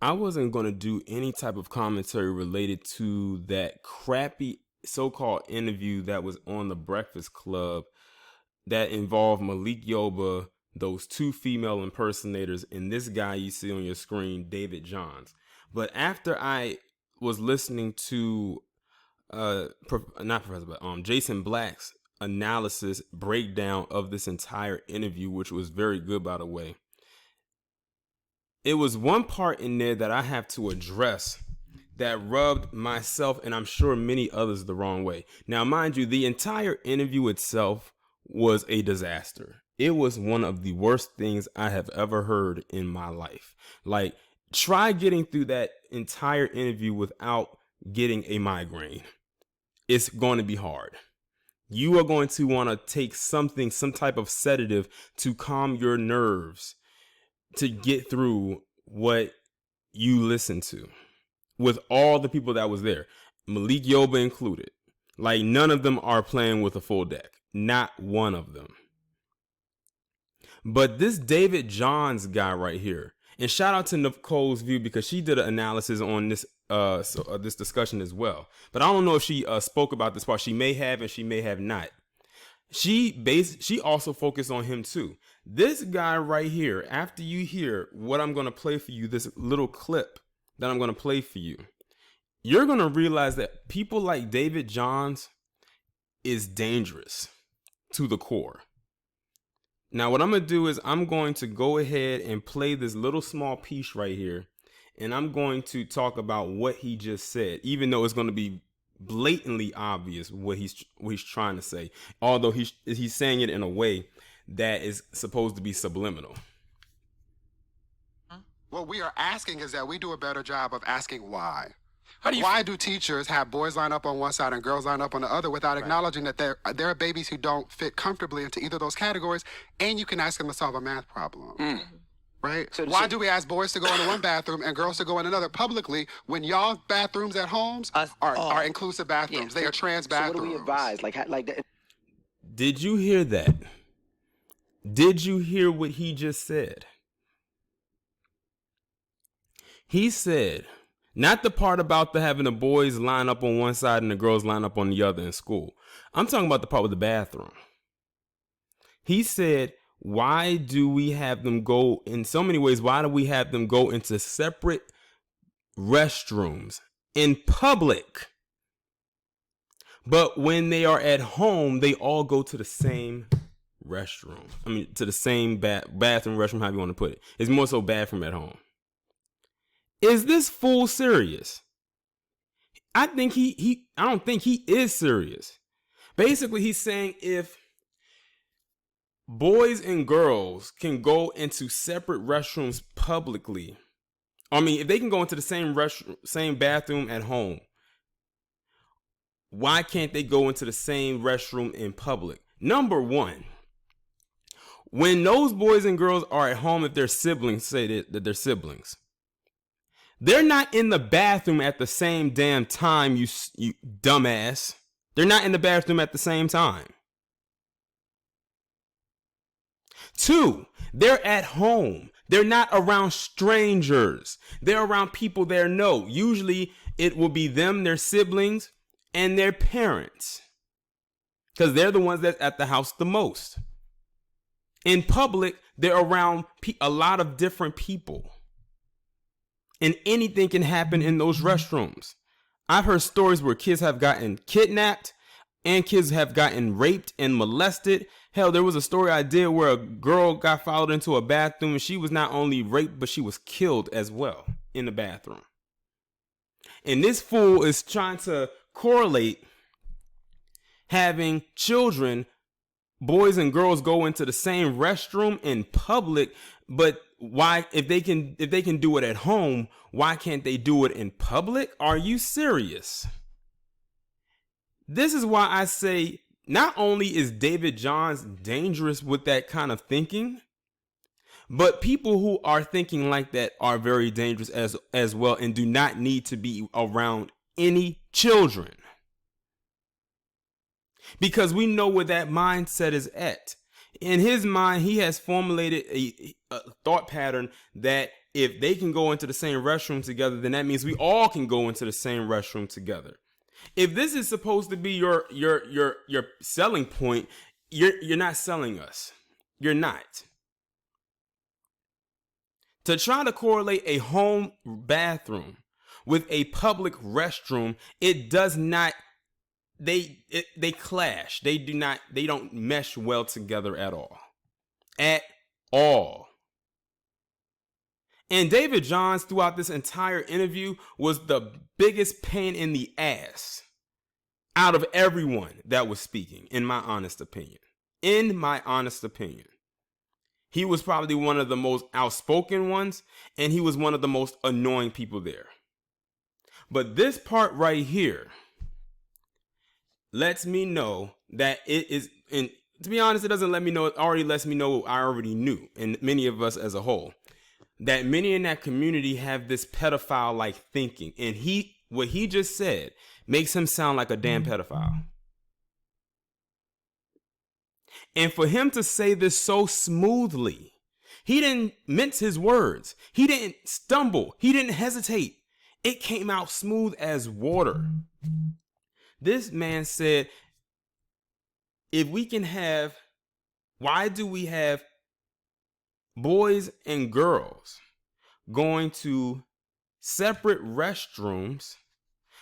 I wasn't going to do any type of commentary related to that crappy so-called interview that was on the Breakfast Club that involved Malik Yoba, those two female impersonators, and this guy you see on your screen, David Johns. But after I was listening to Jason Black's analysis breakdown of this entire interview, which was very good, by the way, it was one part in there that I have to address that rubbed myself and I'm sure many others the wrong way. Now, mind you, the entire interview itself was a disaster. It was one of the worst things I have ever heard in my life. Like, try getting through that entire interview without getting a migraine. It's going to be hard. You are going to want to take some type of sedative to calm your nerves to get through what you listen to with all the people that was there, Malik Yoba included. Like, none of them are playing with a full deck. Not one of them. But this David Johns guy right here, and shout out to Nicole's View because she did an analysis on this this discussion as well. But I don't know if she spoke about this part. She may have and she may have not. She also focused on him too. This guy right here, after you hear what I'm going to play for you, this little clip that I'm going to play for you, you're going to realize that people like David Johns is dangerous to the core. Now, what I'm going to do is I'm going to go ahead and play this little small piece right here, and I'm going to talk about what he just said, even though it's going to be blatantly obvious what he's trying to say, although he's saying it in a way that is supposed to be subliminal. What we are asking is that we do a better job of asking why. Why do teachers have boys line up on one side and girls line up on the other without acknowledging that there are babies who don't fit comfortably into either of those categories, and you can ask them to solve a math problem? Right? So why do we ask boys to go into one bathroom and girls to go in another publicly when y'all's bathrooms at homes are inclusive bathrooms? They are trans bathrooms. So what do we advise? Like that? Did you hear that? Did you hear what he just said? He said, not the part about having the boys line up on one side and the girls line up on the other in school. I'm talking about the part with the bathroom. He said, why do we have them go, in so many ways, why do we have them go into separate restrooms in public? But when they are at home, they all go to the same restroom. I mean, to the same bathroom, restroom, however you want to put it. It's more so bathroom at home. Is this fool serious? I think I don't think he is serious. Basically, he's saying if boys and girls can go into separate restrooms publicly, if they can go into the same bathroom at home, why can't they go into the same restroom in public? Number one, when those boys and girls are at home, if they're siblings, say that they're siblings, they're not in the bathroom at the same damn time, you dumbass. They're not in the bathroom at the same time. 2, they're at home. They're not around strangers. They're around people they know. Usually it will be them, their siblings, and their parents, because they're the ones that's at the house the most. In public, they're around a lot of different people. And anything can happen in those restrooms. I've heard stories where kids have gotten kidnapped and kids have gotten raped and molested. Hell, there was a story I did where a girl got followed into a bathroom and she was not only raped, but she was killed as well in the bathroom. And this fool is trying to correlate having children, boys and girls, go into the same restroom in public, but why, if they can do it at home, why can't they do it in public? Are you serious? This is why I say not only is David Johns dangerous with that kind of thinking, but people who are thinking like that are very dangerous as well and do not need to be around any children. Because we know where that mindset is at. In his mind, he has formulated a thought pattern that if they can go into the same restroom together, then that means we all can go into the same restroom together. If this is supposed to be your selling point, you're not selling us. You're not. To try to correlate a home bathroom with a public restroom, it does not. They clash. They don't mesh well together at all. At all. And David Johns, throughout this entire interview, was the biggest pain in the ass out of everyone that was speaking, in my honest opinion. In my honest opinion. He was probably one of the most outspoken ones, and he was one of the most annoying people there. But this part right here lets me know that it is, and to be honest, it doesn't let me know, it already lets me know what I already knew, and many of us as a whole, that many in that community have this pedophile-like thinking. And what he just said makes him sound like a damn pedophile. And for him to say this so smoothly, he didn't mince his words. He didn't stumble. He didn't hesitate. It came out smooth as water. This man said, why do we have boys and girls going to separate restrooms,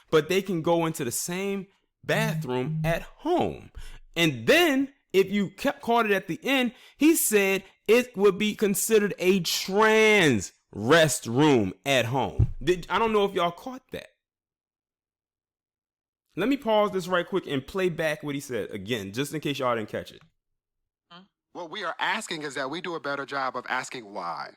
but they can go into the same bathroom at home? And then, if you caught it at the end, he said it would be considered a trans restroom at home. I don't know if y'all caught that. Let me pause this right quick and play back what he said again, just in case y'all didn't catch it. What we are asking is that we do a better job of asking why.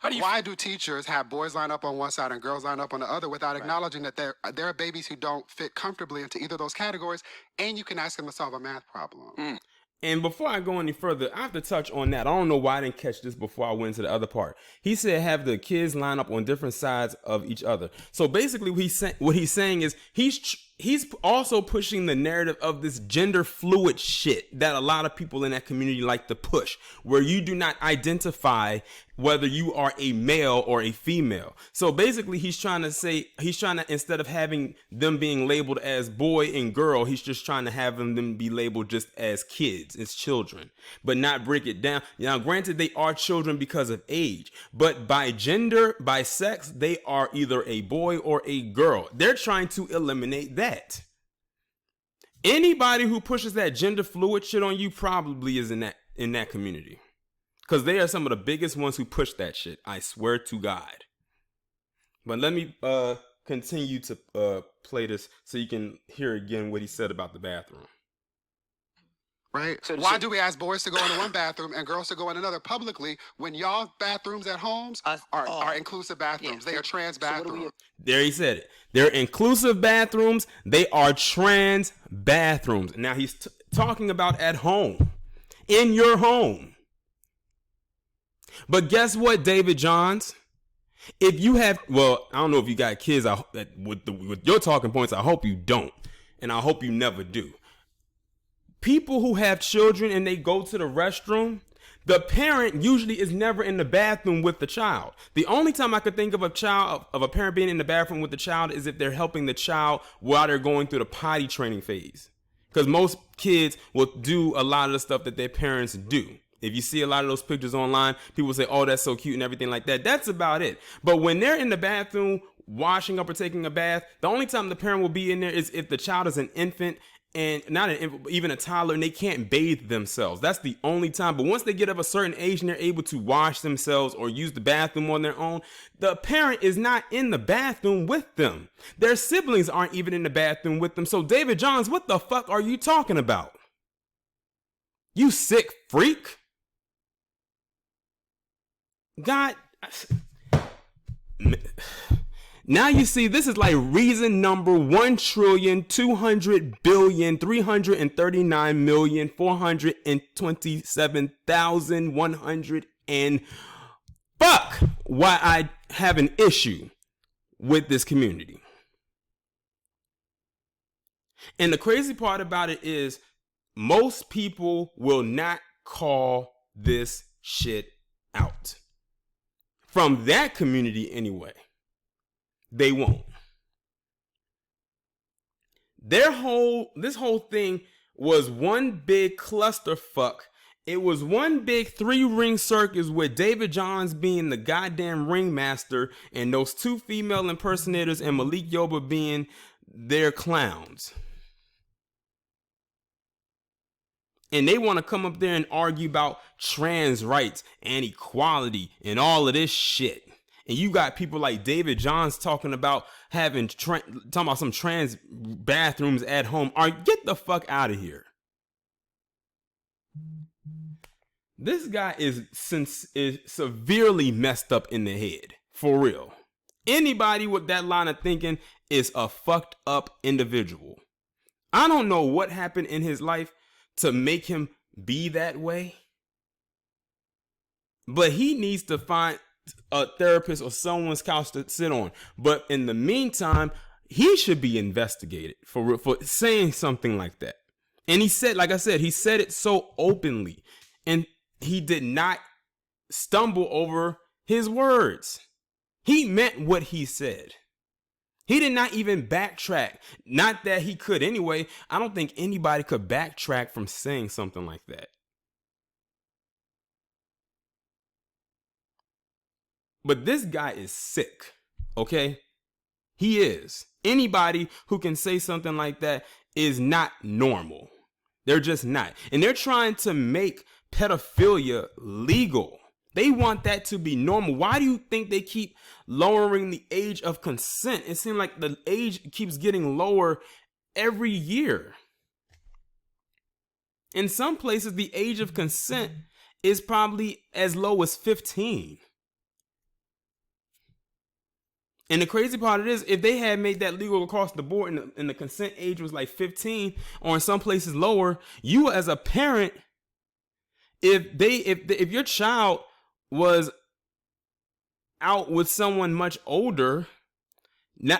Why do teachers have boys line up on one side and girls line up on the other without acknowledging that there are babies who don't fit comfortably into either of those categories, and you can ask them to solve a math problem? And before I go any further, I have to touch on that. I don't know why I didn't catch this before I went into the other part. He said have the kids line up on different sides of each other. So basically what he's saying is he's also pushing the narrative of this gender fluid shit that a lot of people in that community like to push, where you do not identify whether you are a male or a female. So basically he's trying to, instead of having them being labeled as boy and girl, he's just trying to have them be labeled just as kids, as children, but not break it down. Now, granted, they are children because of age, but by gender, by sex, they are either a boy or a girl. They're trying to eliminate that. Anybody who pushes that gender fluid shit on you probably is in that community. Because they are some of the biggest ones who push that shit. I swear to God. But let me continue to play this so you can hear again what he said about the bathroom. Right? Why do we ask boys to go into one bathroom and girls to go in another publicly when y'all bathrooms at homes are inclusive bathrooms? They are trans bathrooms. There he said it. They're inclusive bathrooms. They are trans bathrooms. Now he's talking about at home. In your home. But guess what, David Johns? If you have, well, I don't know if you got kids with your talking points, I hope you don't. And I hope you never do. People who have children and they go to the restroom, the parent usually is never in the bathroom with the child. The only time I could think of a parent being in the bathroom with the child is if they're helping the child while they're going through the potty training phase. Because most kids will do a lot of the stuff that their parents do. If you see a lot of those pictures online, people say, oh, that's so cute and everything like that. That's about it. But when they're in the bathroom, washing up or taking a bath, the only time the parent will be in there is if the child is an infant, and not an infant, even a toddler, and they can't bathe themselves. That's the only time. But once they get of a certain age and they're able to wash themselves or use the bathroom on their own, the parent is not in the bathroom with them. Their siblings aren't even in the bathroom with them. So David Johns, what the fuck are you talking about? You sick freak. God, now you see, this is like reason number 1,200,339,427,100 and fuck why I have an issue with this community. And the crazy part about it is most people will not call this shit out. From that community anyway. They won't. This whole thing was one big clusterfuck. It was one big 3-ring circus with David Johns being the goddamn ringmaster and those 2 female impersonators and Malik Yoba being their clowns. And they want to come up there and argue about trans rights and equality and all of this shit. And you got people like David Johns talking about talking about some trans bathrooms at home. Get the fuck out of here. This guy is severely messed up in the head. For real. Anybody with that line of thinking is a fucked up individual. I don't know what happened in his life to make him be that way. But he needs to find a therapist or someone's couch to sit on. But in the meantime, he should be investigated for saying something like that. And he said, like I said, he said it so openly. And he did not stumble over his words. He meant what he said. He did not even backtrack. Not that he could anyway. I don't think anybody could backtrack from saying something like that. But this guy is sick, okay? He is. Anybody who can say something like that is not normal. They're just not. And they're trying to make pedophilia legal. They want that to be normal. Why do you think they keep lowering the age of consent? It seems like the age keeps getting lower every year. In some places, the age of consent is probably as low as 15. And the crazy part of it is, if they had made that legal across the board and the consent age was like 15 or in some places lower, you as a parent, if your child was out with someone much older,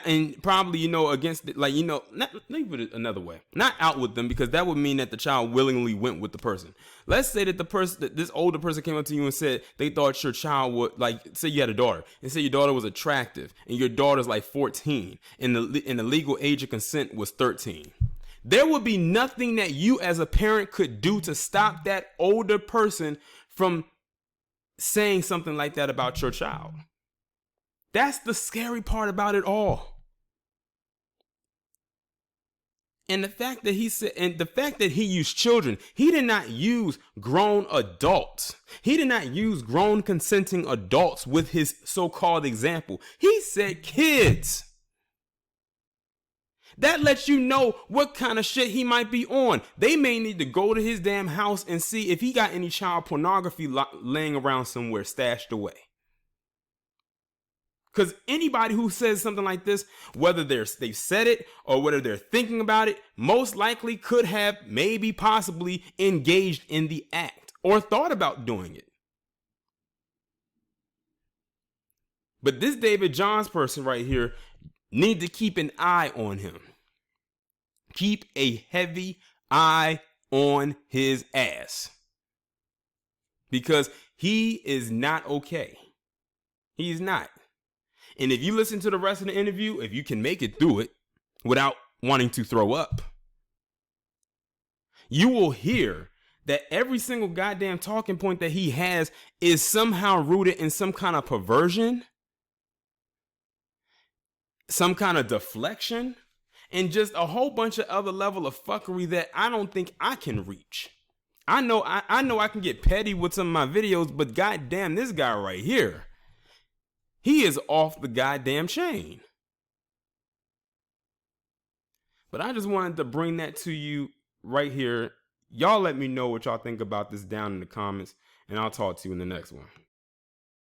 and probably, against it, let me put it another way. Not out with them, because that would mean that the child willingly went with the person. Let's say that this older person came up to you and said they thought your child would, say you had a daughter, and say your daughter was attractive, and your daughter's like 14, and the legal age of consent was 13. There would be nothing that you as a parent could do to stop that older person from saying something like that about your child. That's the scary part about it all. And the fact that he used children, he did not use grown adults. He did not use grown consenting adults with his so-called example. He said kids. That lets you know what kind of shit he might be on. They may need to go to his damn house and see if he got any child pornography laying around somewhere stashed away. Because anybody who says something like this, whether they've said it or whether they're thinking about it, most likely could have maybe possibly engaged in the act or thought about doing it. But this David Johns person right here need to keep an eye on him. Keep a heavy eye on his ass. Because he is not okay. He's not. And if you listen to the rest of the interview, if you can make it through it without wanting to throw up, you will hear that every single goddamn talking point that he has is somehow rooted in some kind of perversion, some kind of deflection, and just a whole bunch of other level of fuckery that I don't think I can reach. I know I can get petty with some of my videos, but goddamn, this guy right here, he is off the goddamn chain. But I just wanted to bring that to you right here. Y'all let me know what y'all think about this down in the comments, and I'll talk to you in the next one.